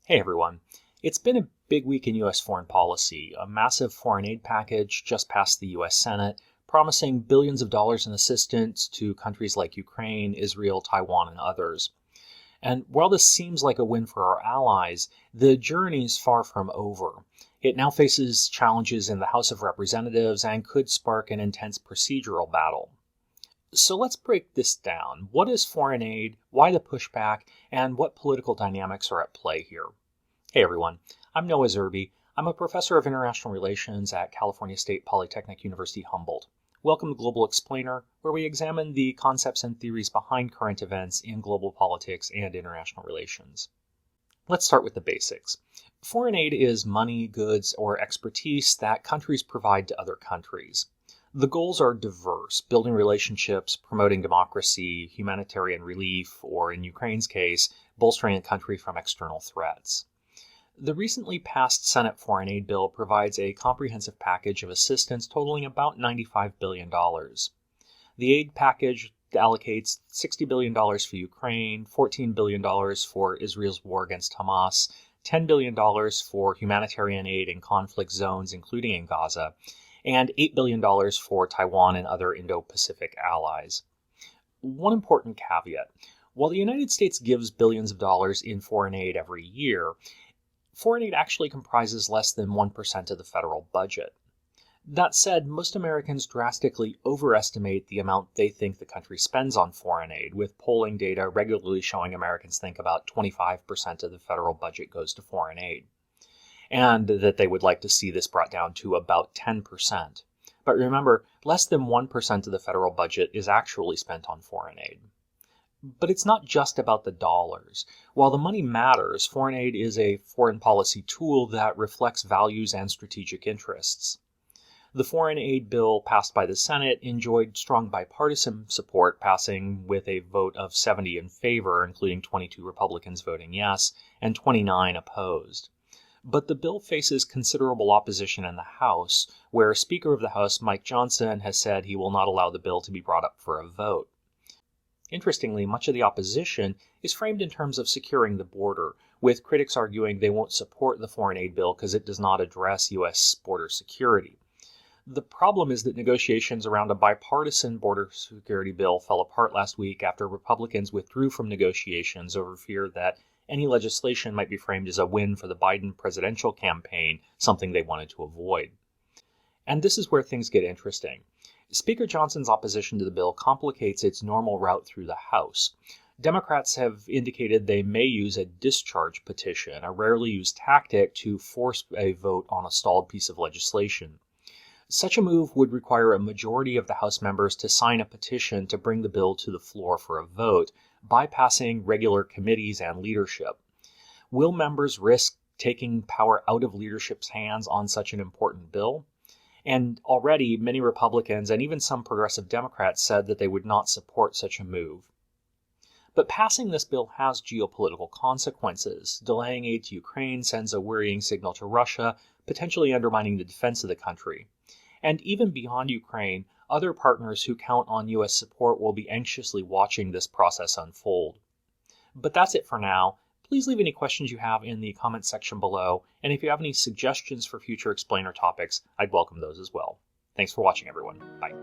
Hey everyone. It's been a big week in U.S. foreign policy. A massive foreign aid package just passed the U.S. Senate, promising billions of dollars in assistance to countries like Ukraine, Israel, Taiwan, and others. And while this seems like a win for our allies, the journey is far from over. It now faces challenges in the House of Representatives and could spark an intense procedural battle. So let's break this down. What is foreign aid? Why the pushback? And what political dynamics are at play here? Hey everyone, I'm Noah Zerbe. I'm a professor of international relations at California State Polytechnic University, Humboldt. Welcome to Global Explainer, where we examine the concepts and theories behind current events in global politics and international relations. Let's start with the basics. Foreign aid is money, goods, or expertise that countries provide to other countries. The goals are diverse: building relationships, promoting democracy, humanitarian relief, or in Ukraine's case, bolstering a country from external threats. The recently passed Senate foreign aid bill provides a comprehensive package of assistance totaling about $95 billion. The aid package allocates $60 billion for Ukraine, $14 billion for Israel's war against Hamas, $10 billion for humanitarian aid in conflict zones, including in Gaza, and $8 billion for Taiwan and other Indo-Pacific allies. One important caveat: while the United States gives billions of dollars in foreign aid every year, foreign aid actually comprises less than 1% of the federal budget. That said, most Americans drastically overestimate the amount they think the country spends on foreign aid, with polling data regularly showing Americans think about 25% of the federal budget goes to foreign aid, and that they would like to see this brought down to about 10%. But remember, less than 1% of the federal budget is actually spent on foreign aid. But it's not just about the dollars. While the money matters, foreign aid is a foreign policy tool that reflects values and strategic interests. The foreign aid bill passed by the Senate enjoyed strong bipartisan support, passing with a vote of 70 in favor, including 22 Republicans voting yes and 29 opposed. But the bill faces considerable opposition in the House, where Speaker of the House Mike Johnson has said he will not allow the bill to be brought up for a vote. Interestingly, much of the opposition is framed in terms of securing the border, with critics arguing they won't support the foreign aid bill because it does not address U.S. border security. The problem is that negotiations around a bipartisan border security bill fell apart last week after Republicans withdrew from negotiations over fear that any legislation might be framed as a win for the Biden presidential campaign, something they wanted to avoid. And this is where things get interesting. Speaker Johnson's opposition to the bill complicates its normal route through the House. Democrats have indicated they may use a discharge petition, a rarely used tactic to force a vote on a stalled piece of legislation. Such a move would require a majority of the House members to sign a petition to bring the bill to the floor for a vote, bypassing regular committees and leadership. Will members risk taking power out of leadership's hands on such an important bill? And already, many Republicans and even some progressive Democrats said that they would not support such a move. But passing this bill has geopolitical consequences. Delaying aid to Ukraine sends a worrying signal to Russia, potentially undermining the defense of the country. And even beyond Ukraine, other partners who count on U.S. support will be anxiously watching this process unfold. But that's it for now. Please leave any questions you have in the comments section below, and if you have any suggestions for future explainer topics, I'd welcome those as well. Thanks for watching, everyone. Bye.